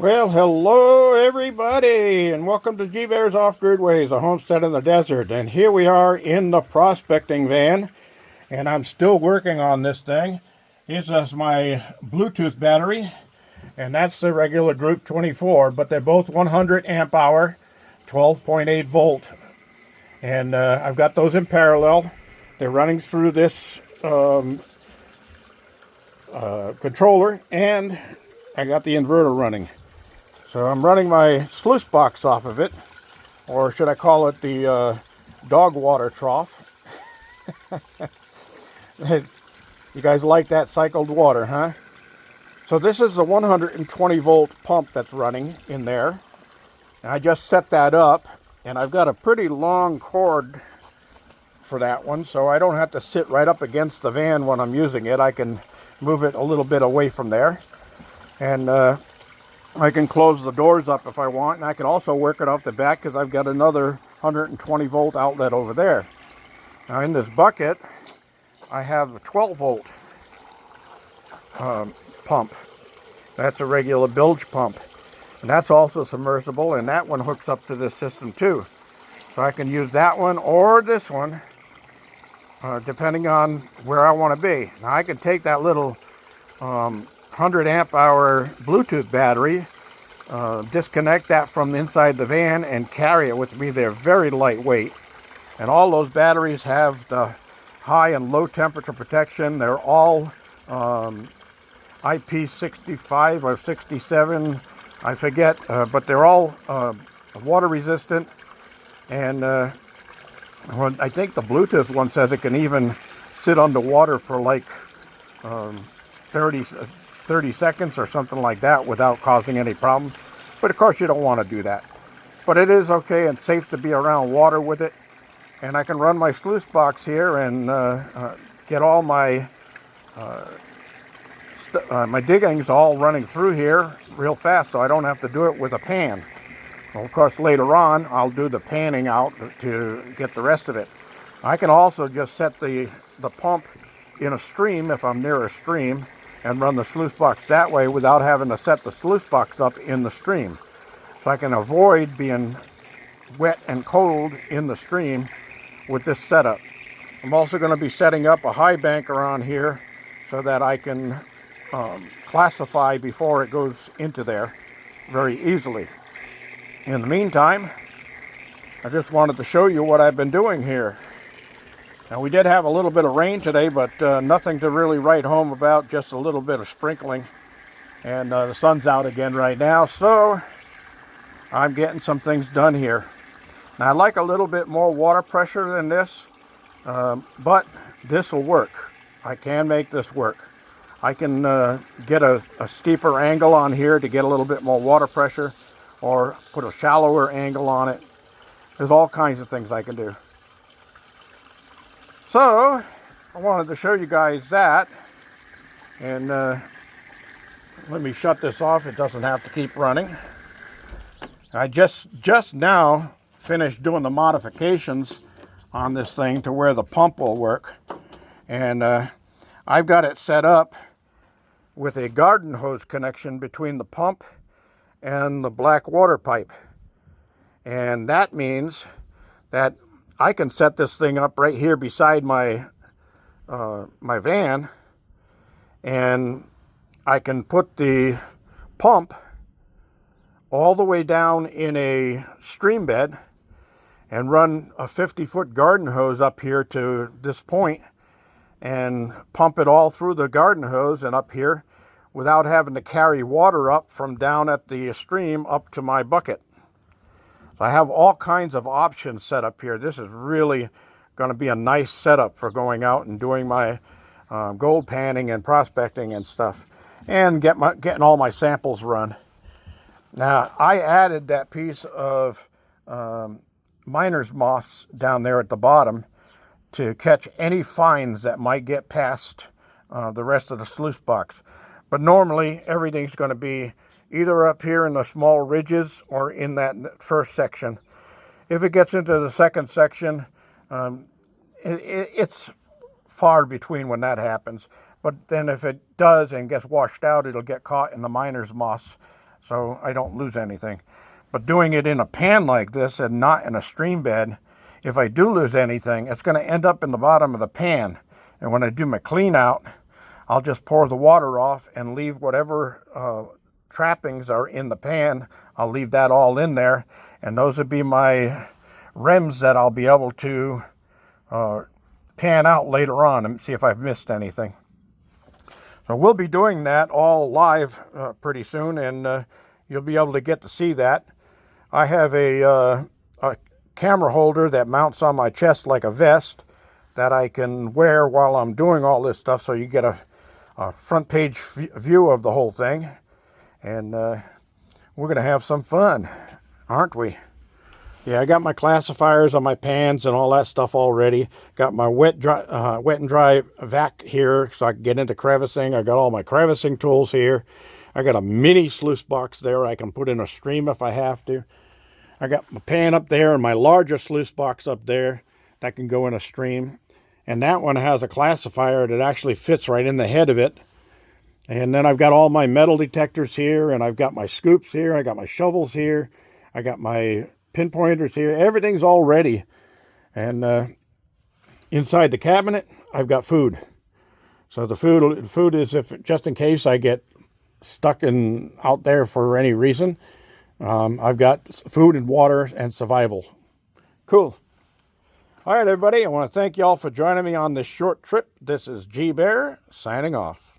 Well, hello everybody, and welcome to G Bear's Off-Grid Ways, a homestead in the desert. And here we are in the prospecting van, and I'm still working on this thing. This is my Bluetooth battery, and that's the regular Group 24, but they're both 100 amp hour, 12.8 volt. And I've got those in parallel. They're running through this controller, and I got the inverter running. So I'm running my sluice box off of it, or should I call it the dog water trough. You guys like that cycled water, huh? So this is the 120 volt pump that's running in there. And I just set that up, and I've got a pretty long cord for that one, so I don't have to sit right up against the van when I'm using it. I can move it a little bit away from there. And I can close the doors up if I want, and I can also work it off the back because I've got another 120 volt outlet over there. Now in this bucket, I have a 12 volt pump. That's a regular bilge pump. And that's also submersible, and that one hooks up to this system too. So I can use that one or this one, depending on where I want to be. Now I can take that little 100 amp hour Bluetooth battery, disconnect that from inside the van and carry it with me. They're very lightweight, and all those batteries have the high and low temperature protection. They're all IP65 or 67, I forget, but they're all water resistant. And I think the Bluetooth one says it can even sit underwater for like 30 seconds or something like that without causing any problems. But of course you don't want to do that. But it is okay and safe to be around water with it. And I can run my sluice box here and get all my my diggings all running through here real fast, so I don't have to do it with a pan. Well, of course later on I'll do the panning out to get the rest of it. I can also just set the pump in a stream if I'm near a stream, and run the sluice box that way without having to set the sluice box up in the stream. So I can avoid being wet and cold in the stream with this setup. I'm also going to be setting up a high bank around here so that I can classify before it goes into there very easily. In the meantime, I just wanted to show you what I've been doing here. Now we did have a little bit of rain today, but nothing to really write home about, just a little bit of sprinkling. And the sun's out again right now, so I'm getting some things done here. Now I like a little bit more water pressure than this, but this will work. I can make this work. I can get a steeper angle on here to get a little bit more water pressure, or put a shallower angle on it. There's all kinds of things I can do. So I wanted to show you guys that, and let me shut this off. It doesn't have to keep running. I just now finished doing the modifications on this thing to where the pump will work, and I've got it set up with a garden hose connection between the pump and the black water pipe. And that means that I can set this thing up right here beside my my van, and I can put the pump all the way down in a stream bed and run a 50-foot garden hose up here to this point and pump it all through the garden hose and up here without having to carry water up from down at the stream up to my bucket. So I have all kinds of options set up here. This is really going to be a nice setup for going out and doing my gold panning and prospecting and stuff, and getting all my samples run. Now I added that piece of miner's moss down there at the bottom to catch any fines that might get past the rest of the sluice box. But normally everything's going to be either up here in the small ridges or in that first section. If it gets into the second section, it's far between when that happens. But then if it does and gets washed out, it'll get caught in the miner's moss. so I don't lose anything. But doing it in a pan like this and not in a stream bed, if I do lose anything, it's going to end up in the bottom of the pan. And when I do my clean out, I'll just pour the water off and leave whatever trappings are in the pan. I'll leave that all in there, and those would be my rims that I'll be able to pan out later on and see if I've missed anything. So we'll be doing that all live pretty soon, and you'll be able to get to see that. I have a camera holder that mounts on my chest like a vest that I can wear while I'm doing all this stuff, so you get a front page view of the whole thing. And we're going to have some fun, aren't we? Yeah, I got my classifiers on my pans and all that stuff already. Got my wet and dry vac here so I can get into crevicing. I got all my crevicing tools here. I got a mini sluice box there I can put in a stream if I have to. I got my pan up there and my larger sluice box up there that can go in a stream. And that one has a classifier that actually fits right in the head of it. And then I've got all my metal detectors here, and I've got my scoops here, I got my shovels here, I got my pinpointers here. Everything's all ready. And inside the cabinet, I've got food. So the food is just in case I get stuck out there for any reason. I've got food and water and survival. Cool. All right, everybody, I want to thank you all for joining me on this short trip. This is G Bear signing off.